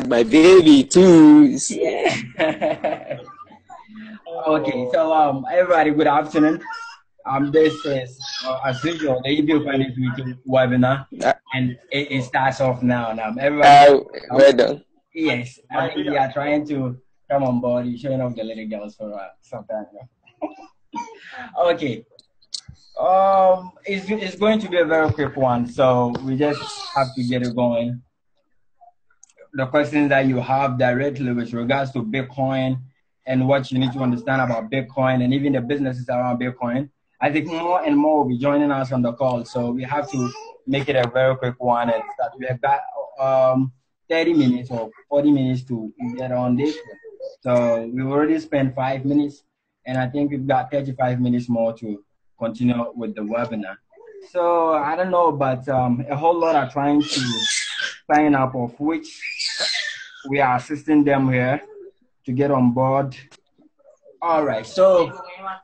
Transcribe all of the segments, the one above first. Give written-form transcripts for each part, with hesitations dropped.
had my baby too. Yeah. Okay, so everybody, good afternoon. This is as usual the eBitcoinics weekly webinar, and it starts off now. Now, everybody, Well done. yes, I think we are trying to come on board. You're showing off the little girls for some time. Okay. It's going to be a very quick one, so we just have to get it going. The questions that you have directly with regards to Bitcoin and what you need to understand about Bitcoin and even the businesses around Bitcoin. I think more and more will be joining us on the call, so we have to make it a very quick one and start. We have got 30 minutes or 40 minutes to get on this one. So we've already spent 5 minutes, and I think we've got 35 minutes more to continue with the webinar. So I don't know, but a whole lot are trying to sign up, of which we are assisting them here to get on board. All right, so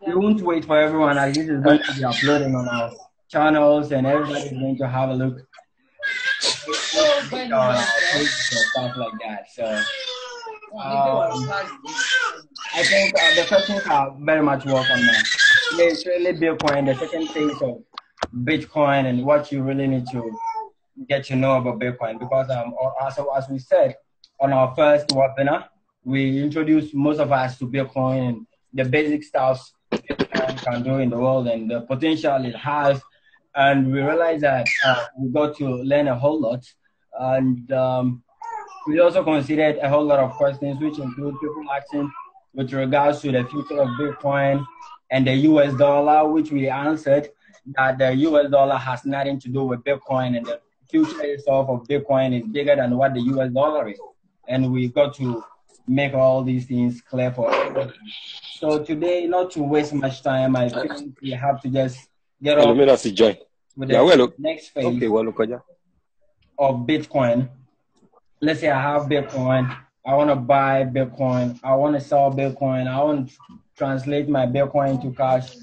we won't wait for everyone, as this is going to be uploading on our channels, and everybody is going to have a look stuff like that. So I think the questions are very much welcome now. It's really Bitcoin, the second phase of Bitcoin, and what you really need to get to know about Bitcoin, because as we said on our first webinar, we introduced most of us to Bitcoin and the basic stuff Bitcoin can do in the world and the potential it has, and we realized that we got to learn a whole lot, and we also considered a whole lot of questions, which include people asking with regards to the future of Bitcoin and the US dollar, which we answered that the US dollar has nothing to do with Bitcoin, and the future itself of Bitcoin is bigger than what the US dollar is. And we got to make all these things clear for everybody. So today, not to waste much time, I think we have to just get on with the next phase of Bitcoin. Let's say I have Bitcoin, I want to buy Bitcoin, I want to sell Bitcoin, I want to translate my Bitcoin to cash,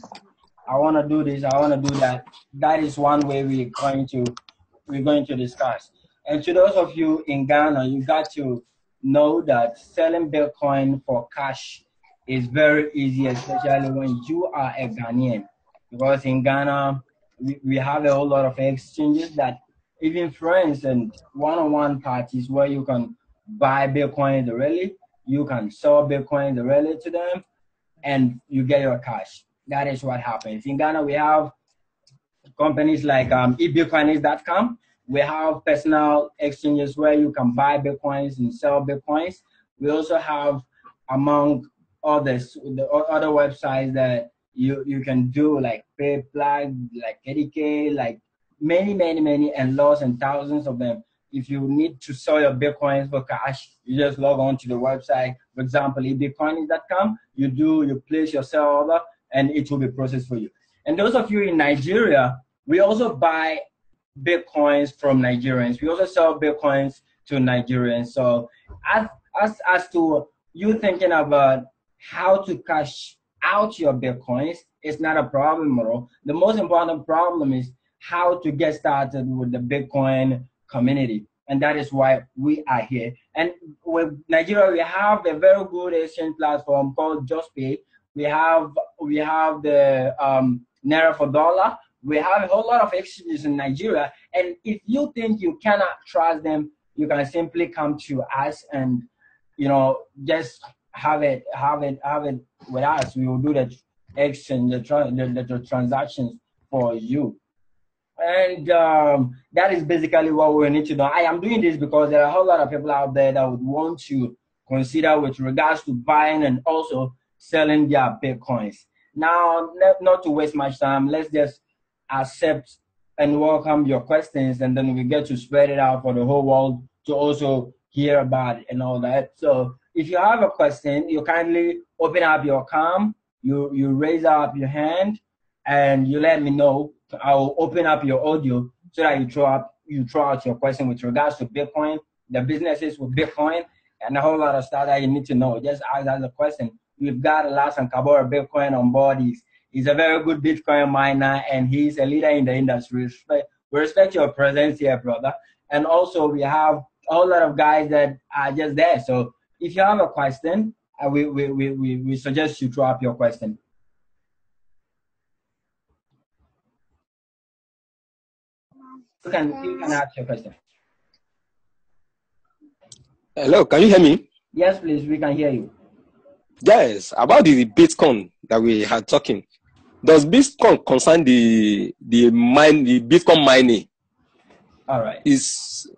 I want to do this, I want to do that. That is one way we're going to discuss. And to those of you in Ghana, you got to know that selling Bitcoin for cash is very easy, especially when you are a Ghanaian. Because in Ghana, we have a whole lot of exchanges that even friends and one-on-one parties where you can buy Bitcoin directly, you can sell Bitcoin directly to them, and you get your cash. That is what happens. In Ghana, we have companies like eBitcoinics.com. We have personal exchanges where you can buy Bitcoins and sell Bitcoins. We also have, among others, the other websites that you can do, like PayPal, like KDK, like many, and lots and thousands of them. If you need to sell your Bitcoins for cash, you just log on to the website. For example, eBitcoinics.com, you place your sell order, and it will be processed for you. And those of you in Nigeria, we also buy Bitcoins from Nigerians. We also sell Bitcoins to Nigerians. So as to you thinking about how to cash out your Bitcoins, it's not a problem at all. The most important problem is how to get started with the Bitcoin community. And that is why we are here. And with Nigeria, we have a very good exchange platform called JustPay. We have the Naira for dollar. We have a whole lot of exchanges in Nigeria. And if you think you cannot trust them, you can simply come to us and, just have it with us. We will do the exchange, the transactions for you. And that is basically what we need to know. I am doing this because there are a whole lot of people out there that would want to consider with regards to buying and also selling their Bitcoins. Now, not to waste much time, let's just accept and welcome your questions, and then we get to spread it out for the whole world to also hear about it and all that. So if you have a question, you kindly open up your cam, you raise up your hand, and you let me know. I will open up your audio so that you throw out your question with regards to Bitcoin, the businesses with Bitcoin, and a whole lot of stuff that you need to know. Just ask us a question. We've got Alasan Kabora Bitcoin on board. He's a very good Bitcoin miner, and he's a leader in the industry. We respect your presence here, brother. And also we have a whole lot of guys that are just there. So if you have a question, we suggest you throw up your question. You can ask your question. Hello, can you hear me? Yes, please, we can hear you. Yes, about the Bitcoin that we had talking. Does Bitcoin concern the Bitcoin mining? All right.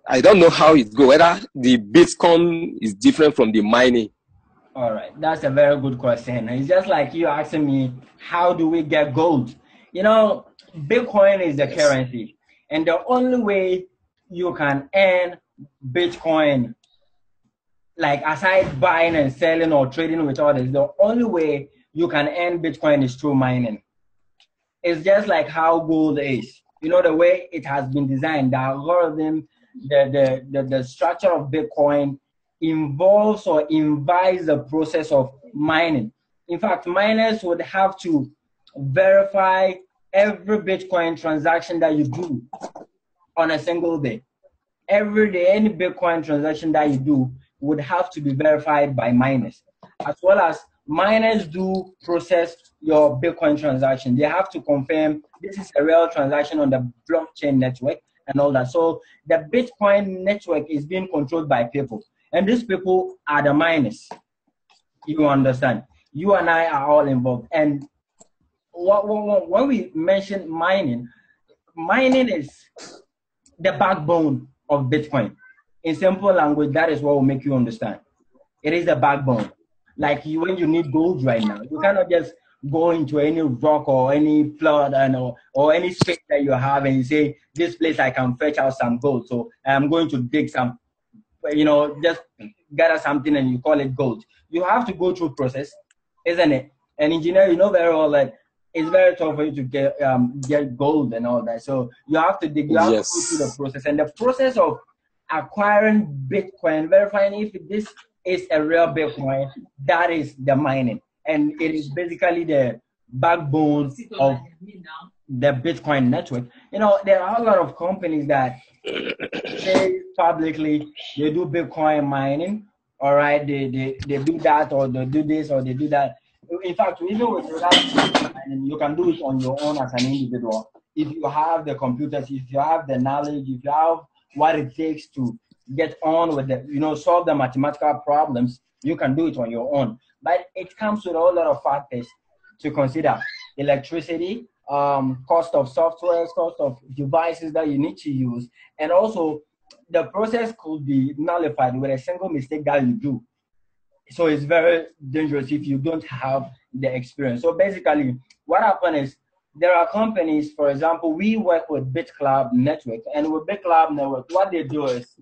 I don't know how it go. Whether the Bitcoin is different from the mining. All right, that's a very good question. It's just like you asking me, how do we get gold? You know, Bitcoin is the currency, and the only way you can earn Bitcoin, like aside buying and selling or trading with others, the only way you can earn Bitcoin is through mining. It's just like how gold is. You know, the way it has been designed, the algorithm, the structure of Bitcoin involves or invites the process of mining. In fact, miners would have to verify every Bitcoin transaction that you do on a single day. Every day, any Bitcoin transaction that you do would have to be verified by miners, as well as miners do process your Bitcoin transaction. They have to confirm this is a real transaction on the blockchain network and all that. So the Bitcoin network is being controlled by people, and these people are the miners. You understand? You and I are all involved. And when we mention mining, mining is the backbone of Bitcoin. In simple language, that is what will make you understand. It is the backbone. Like when you need gold right now, you cannot just go into any rock or any flood or any space that you have and you say, this place I can fetch out some gold. So I'm going to dig some, just gather something and you call it gold. You have to go through process, isn't it? An engineer, you know very well that it's very tough for you to get gold and all that. So you have to dig, you have to go through the process. And the process of acquiring Bitcoin, verifying if this is a real Bitcoin, that is the mining. And it is basically the backbone of the Bitcoin network. You know, there are a lot of companies that say publicly they do Bitcoin mining. All right, they do that or they do this or they do that. In fact, even with regards to Bitcoin mining, you can do it on your own as an individual. If you have the computers, if you have the knowledge, if you have what it takes to get on with the, solve the mathematical problems, you can do it on your own. But it comes with a whole lot of factors to consider: electricity, cost of software, cost of devices that you need to use, and also the process could be nullified with a single mistake that you do. So it's very dangerous if you don't have the experience. So basically, what happens is there are companies, for example, we work with BitClub Network, and with BitClub Network, what they do is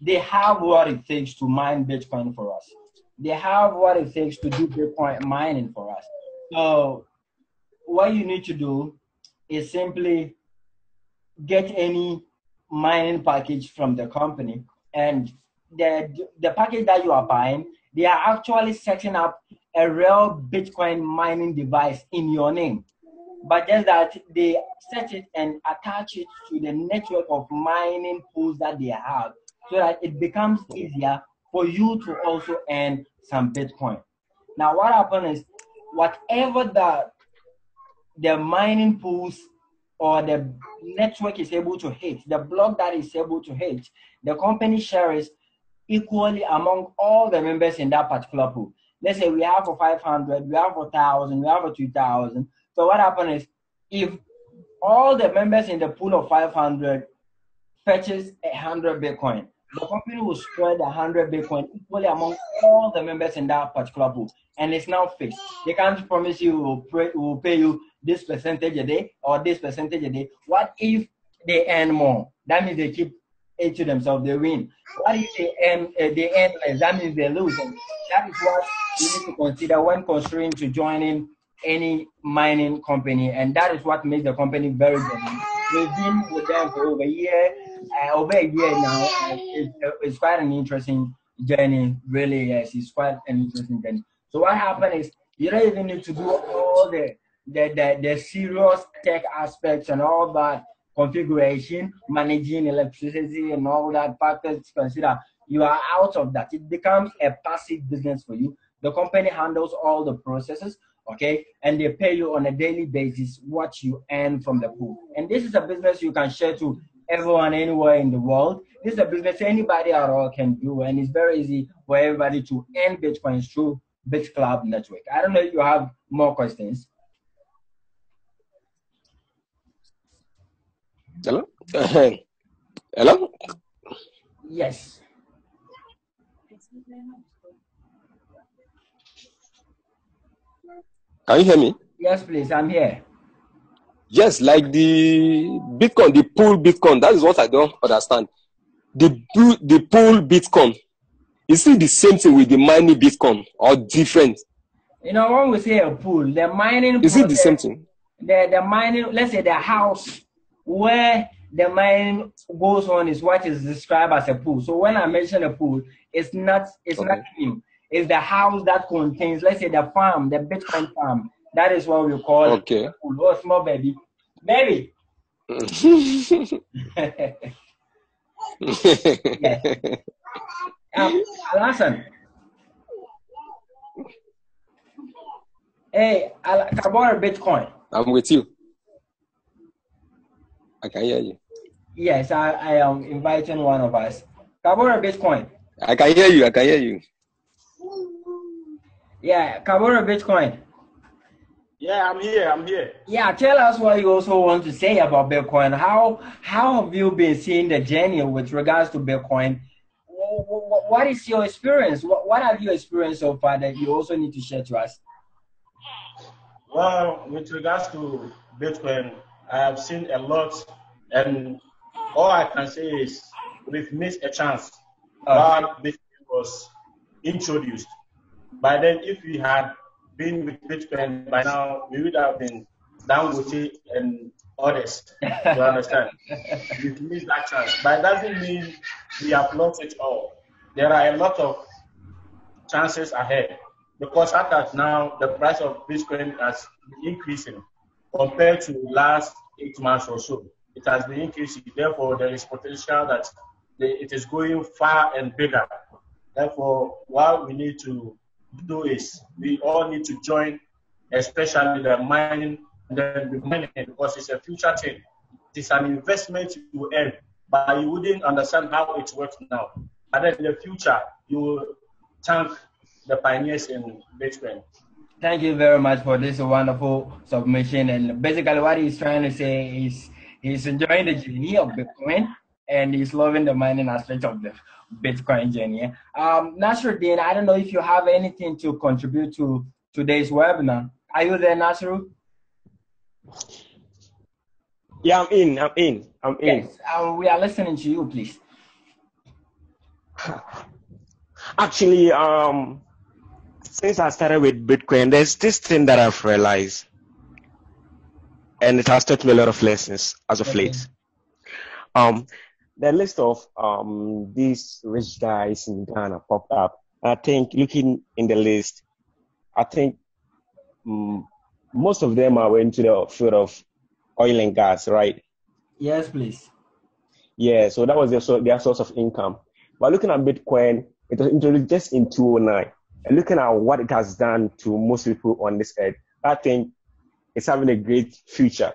they have what it takes to mine Bitcoin for us. They have what it takes to do Bitcoin mining for us. So what you need to do is simply get any mining package from the company, and the package that you are buying, they are actually setting up a real Bitcoin mining device in your name, but just that they set it and attach it to the network of mining pools that they have, so that it becomes easier for you to also earn some Bitcoin. Now what happens is, whatever the mining pools or the network is able to hit, the block that is able to hit, the company shares equally among all the members in that particular pool. Let's say we have a 500, we have a 1,000, we have a 2,000. So what happens is, if all the members in the pool of 500 fetches 100 Bitcoin, the company will spread 100 Bitcoin equally among all the members in that particular pool. And it's now fixed. They can't promise you will pay you this percentage a day or this percentage a day. What if they earn more? That means they keep it to themselves, they win. What if they earn less? That means they lose. And that is what you need to consider when considering to joining any mining company. And that is what makes the company very good. We've been with them for over a year now. It's quite an interesting journey, really. Yes, it's quite an interesting journey. So what happened is, you don't even need to do all the serious tech aspects and all that. configuration, managing electricity, and all that factors to consider. You are out of that. It becomes a passive business for you. The company handles all the processes, okay, and they pay you on a daily basis what you earn from the pool. And this is a business you can share to everyone anywhere in the world. This is a business anybody at all can do, and it's very easy for everybody to earn Bitcoins through BitClub network. I don't know if you have more questions. Hello? Hello? Yes. Can you hear me? Yes, please. I'm here. Yes, like the Bitcoin, the pool Bitcoin. That is what I don't understand. The pool Bitcoin, is it the same thing with the mining Bitcoin or different? You know, when we say a pool, the mining is it the same thing? The mining, let's say the house where the mining goes on is what is described as a pool. So when I mention a pool, it's not new. It's the house that contains, let's say, the farm, the Bitcoin farm. That is what we call a pool. Oh, small baby. Baby. Yes. Listen. Hey, I bought a Bitcoin. I'm with you. I can hear you. Yes, I am inviting one of us. Kabora Bitcoin. I can hear you. I can hear you. Yeah, Kabora Bitcoin. Yeah, I'm here. I'm here. Yeah, tell us what you also want to say about Bitcoin. How have you been seeing the journey with regards to Bitcoin? What is your experience? What have you experienced so far that you also need to share to us? Well, with regards to Bitcoin, I have seen a lot, and all I can say is we've missed a chance while Bitcoin was introduced. By then, if we had been with Bitcoin by now, we would have been down with it and others. You understand? We've missed that chance. But it doesn't mean we have lost it all. There are a lot of chances ahead. Because at now, the price of Bitcoin has been increasing compared to last 8 months or so. It has been increasing. Therefore, there is potential that it is going far and bigger. Therefore, what we need to do is we all need to join, especially the mining, because it's a future thing. It's an investment you earn, but you wouldn't understand how it works now. But then in the future, you will thank the pioneers in Bitcoin. Thank you very much for this wonderful submission. And basically what he's trying to say is he's enjoying the journey of Bitcoin and he's loving the mining aspect of the Bitcoin journey. Nasruddin, I don't know if you have anything to contribute to today's webinar. Are you there, Nasru? Yeah, I'm in. Yes, we are listening to you, please. Actually, since I started with Bitcoin, there's this thing that I've realized, and it has taught me a lot of lessons as of late. The list of these rich guys in Ghana popped up. I think looking in the list, I think most of them are into the field of oil and gas, right? Yes, please. Yeah, so that was their source of income. But looking at Bitcoin, it was introduced just in 2009. And looking at what it has done to most people on this earth, I think it's having a great future.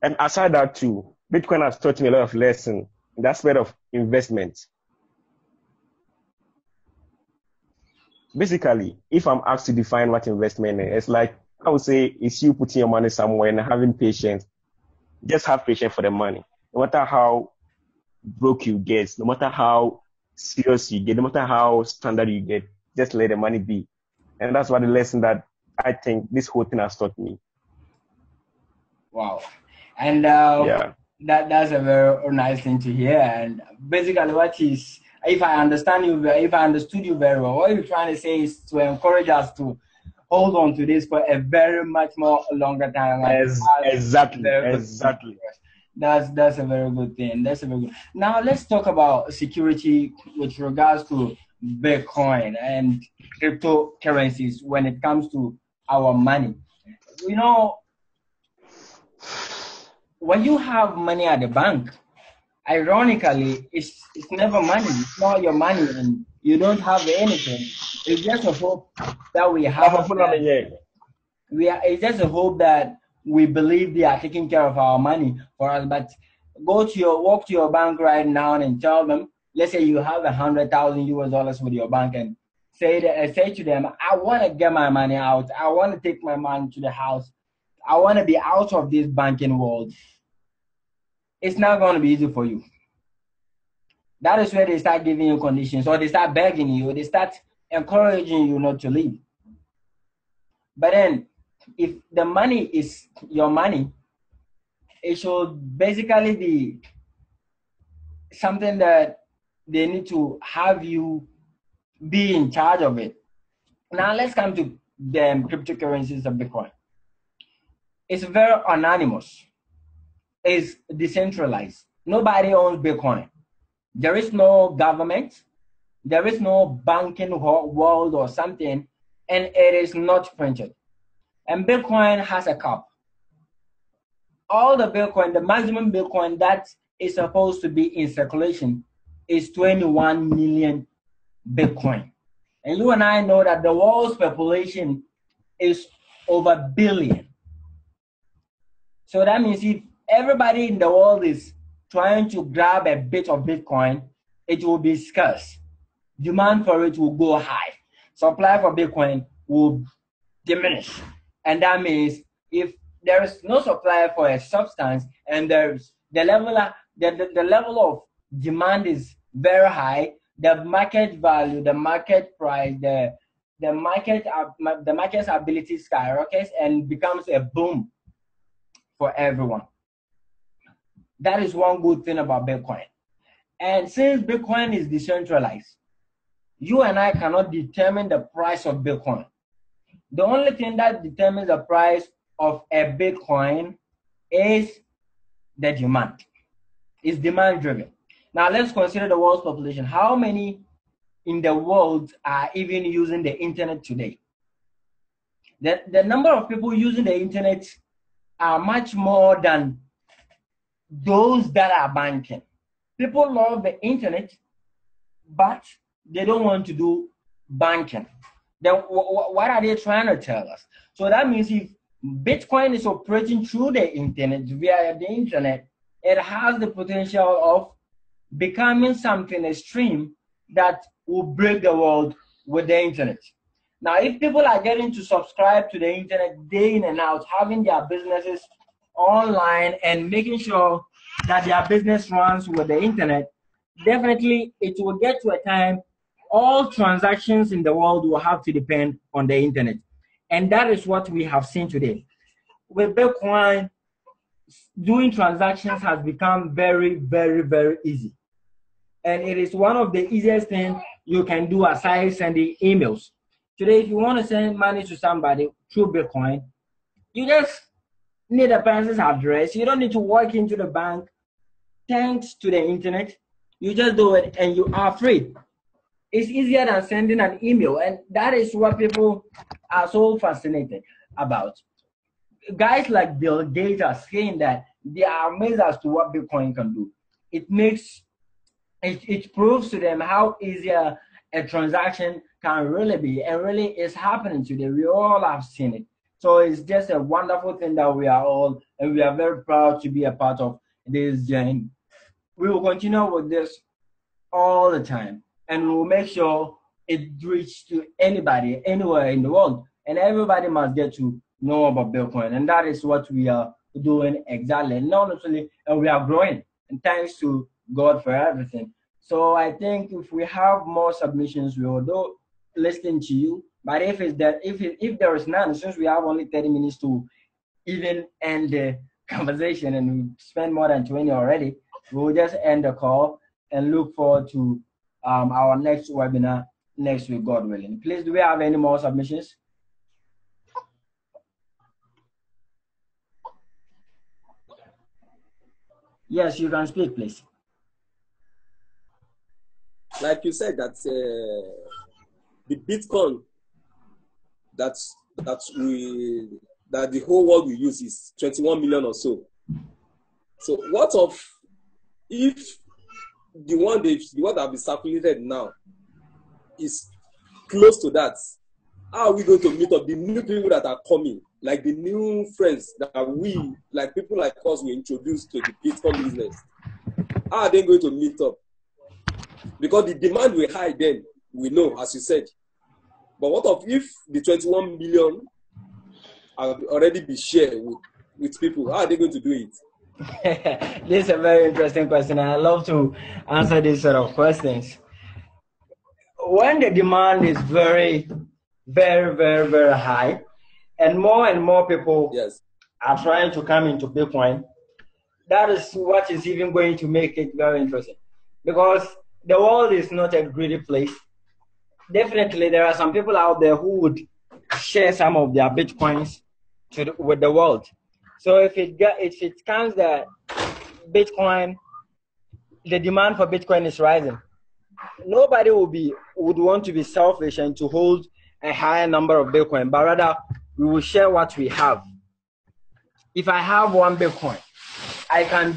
And aside that too, Bitcoin has taught me a lot of lessons in that aspect of investment. Basically, if I'm asked to define what investment is, it's like, I would say, it's you putting your money somewhere and having patience. Just have patience for the money. No matter how broke you get, no matter how serious you get, no matter how standard you get, just let the money be. And that's what the lesson that I think this whole thing has taught me. Wow. And that's a very nice thing to hear. And basically what is, if I understood you very well, what you're trying to say is to encourage us to hold on to this for a very much more longer time. Exactly. That's a very good thing. That's a very good. Now let's talk about security with regards to Bitcoin and cryptocurrencies when it comes to our money. You know, when you have money at the bank, ironically, it's never money. It's not your money, and you don't have anything. It's just a hope that we have that it's just a hope that we believe they are taking care of our money for us. But walk to your bank right now and tell them, let's say you have $100,000 with your bank, and say to them, I want to get my money out. I want to take my money to the house. I want to be out of this banking world. It's not going to be easy for you. That is where they start giving you conditions, or they start begging you, or they start encouraging you not to leave. But then, if the money is your money, it should basically be something that they need to have you be in charge of it. Now let's come to the cryptocurrencies of Bitcoin. It's very anonymous. It's decentralized. Nobody owns Bitcoin. There is no government. There is no banking world or something, and it is not printed. And Bitcoin has a cap. All the Bitcoin, the maximum Bitcoin that is supposed to be in circulation is 21 million Bitcoin. And you and I know that the world's population is over a billion. So that means if everybody in the world is trying to grab a bit of Bitcoin, it will be scarce. Demand for it will go high. Supply for Bitcoin will diminish. And that means if there is no supply for a substance and there's the level of demand is very high, the market value, the market price, the market's ability skyrockets and becomes a boom for everyone. That is one good thing about Bitcoin. And since Bitcoin is decentralized, you and I cannot determine the price of Bitcoin. The only thing that determines the price of a Bitcoin is the demand. It's demand driven. Now let's consider the world's population. How many in the world are even using the internet today? The number of people using the internet are much more than those that are banking. People love the internet, but they don't want to do banking. Then what are they trying to tell us? So that means if Bitcoin is operating through the internet, via the internet, it has the potential of becoming something extreme that will break the world with the internet. Now, if people are getting to subscribe to the internet day in and out, having their businesses online and making sure that their business runs with the internet, definitely it will get to a time all transactions in the world will have to depend on the internet. And that is what we have seen today. With Bitcoin, doing transactions has become very, very, very easy. And it is one of the easiest things you can do aside sending emails. Today, if you want to send money to somebody through Bitcoin, you just need a person's address. You don't need to walk into the bank. Thanks to the internet, you just do it and you are free. It's easier than sending an email, and that is what people are so fascinated about. Guys like Bill Gates are saying that they are amazed as to what Bitcoin can do. It proves to them how easy a transaction can really be, and really is happening today. We all have seen it. So it's just a wonderful thing that we are all, and we are very proud to be a part of this journey. We will continue with this all the time, and we will make sure it reaches to anybody, anywhere in the world, and everybody must get to know about Bitcoin, and that is what we are doing exactly. Not only, and we are growing, and thanks to God for everything. So I think if we have more submissions, we will do listening to you. But if there is none, since we have only 30 minutes to even end the conversation, and we spent more than 20 already, we will just end the call and look forward to our next webinar next week, God willing. Please, do we have any more submissions? Yes, you can speak, please. Like you said, that the Bitcoin that the whole world will use is 21 million or so. So what of if the one that be circulated now is close to that? How are we going to meet up the new people that are coming, like the new friends that we, like people like us, we introduced to the Bitcoin business? How are they going to meet up? Because the demand will high then, we know, as you said. But what of if the 21 million have already been shared with people? How are they going to do it? This is a very interesting question, and I love to answer these sort of questions. When the demand is very, very, very, very high, and more people are trying to come into Bitcoin, that is what is even going to make it very interesting. Because the world is not a greedy place. Definitely, there are some people out there who would share some of their Bitcoins with the world. So if it comes that Bitcoin, the demand for Bitcoin is rising, nobody would want to be selfish and to hold a higher number of Bitcoin, but rather we will share what we have. If I have one Bitcoin, I can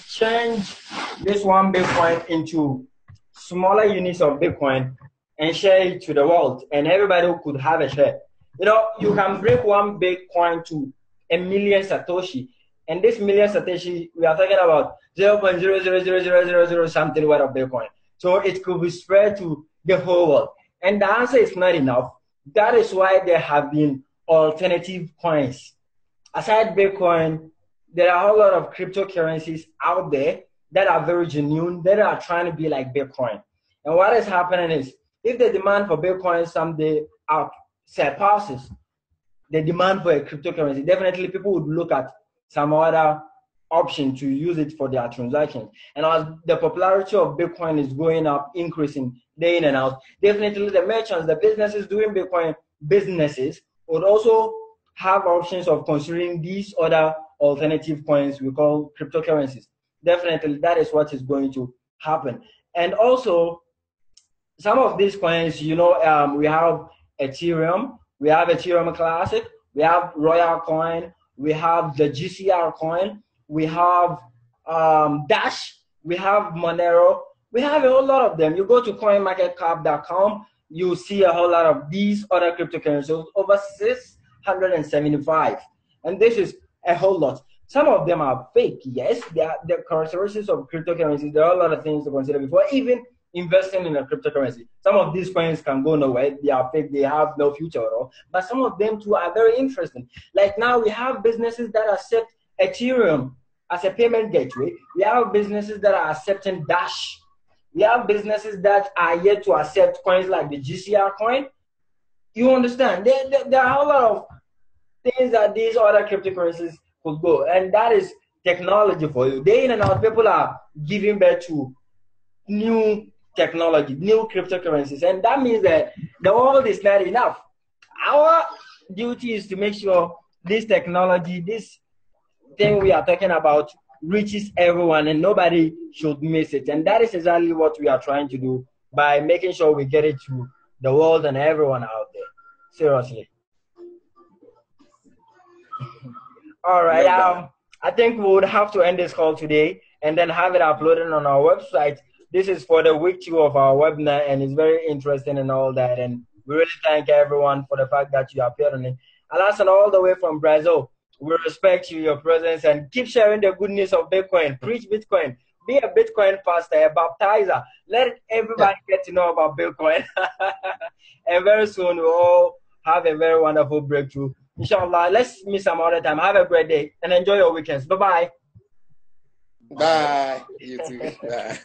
change this one Bitcoin into smaller units of Bitcoin and share it to the world, and everybody could have a share. You know, you can break one Bitcoin to a million Satoshi, and this million Satoshi, we are talking about 0.00000 something worth of Bitcoin. So it could be spread to the whole world. And the answer is not enough. That is why there have been alternative coins. Aside Bitcoin, there are a whole lot of cryptocurrencies out there that are very genuine, that are trying to be like Bitcoin. And what is happening is, if the demand for Bitcoin someday surpasses the demand for a cryptocurrency, definitely people would look at some other option to use it for their transactions. And as the popularity of Bitcoin is going up, increasing day in and out, definitely the merchants, the businesses doing Bitcoin businesses would also have options of considering these other alternative coins we call cryptocurrencies. Definitely that is what is going to happen. And also, some of these coins, you know, we have Ethereum, we have Ethereum Classic, we have Royal Coin, we have the GCR coin, we have Dash, we have Monero, we have a whole lot of them. You go to coinmarketcap.com, you see a whole lot of these other cryptocurrencies, over 675. And this is a whole lot. Some of them are fake, yes. The characteristics of cryptocurrencies, there are a lot of things to consider before even investing in a cryptocurrency. Some of these coins can go nowhere. They are fake. They have no future at all. But some of them too are very interesting. Like now we have businesses that accept Ethereum as a payment gateway. We have businesses that are accepting Dash. We have businesses that are yet to accept coins like the GCR coin. You understand? There are a lot of things that these other cryptocurrencies could go. And that is technology for you. Day in and out, people are giving birth to new technology, new cryptocurrencies, and that means that the world is not enough. Our duty is to make sure this technology, this thing we are talking about, reaches everyone and nobody should miss it. And that is exactly what we are trying to do by making sure we get it to the world and everyone out there. Seriously. All right. I think we would have to end this call today and then have it uploaded on our website. This is for the week 2 of our webinar, and it's very interesting and all that. And we really thank everyone for the fact that you appeared on it. Alasan, all the way from Brazil, we respect you, your presence, and keep sharing the good news of Bitcoin. Preach Bitcoin. Be a Bitcoin pastor, a baptizer. Let everybody get to know about Bitcoin. And very soon we'll all have a very wonderful breakthrough. Inshallah, let's meet some other time. Have a great day and enjoy your weekends. Bye-bye. Bye. You too. Bye.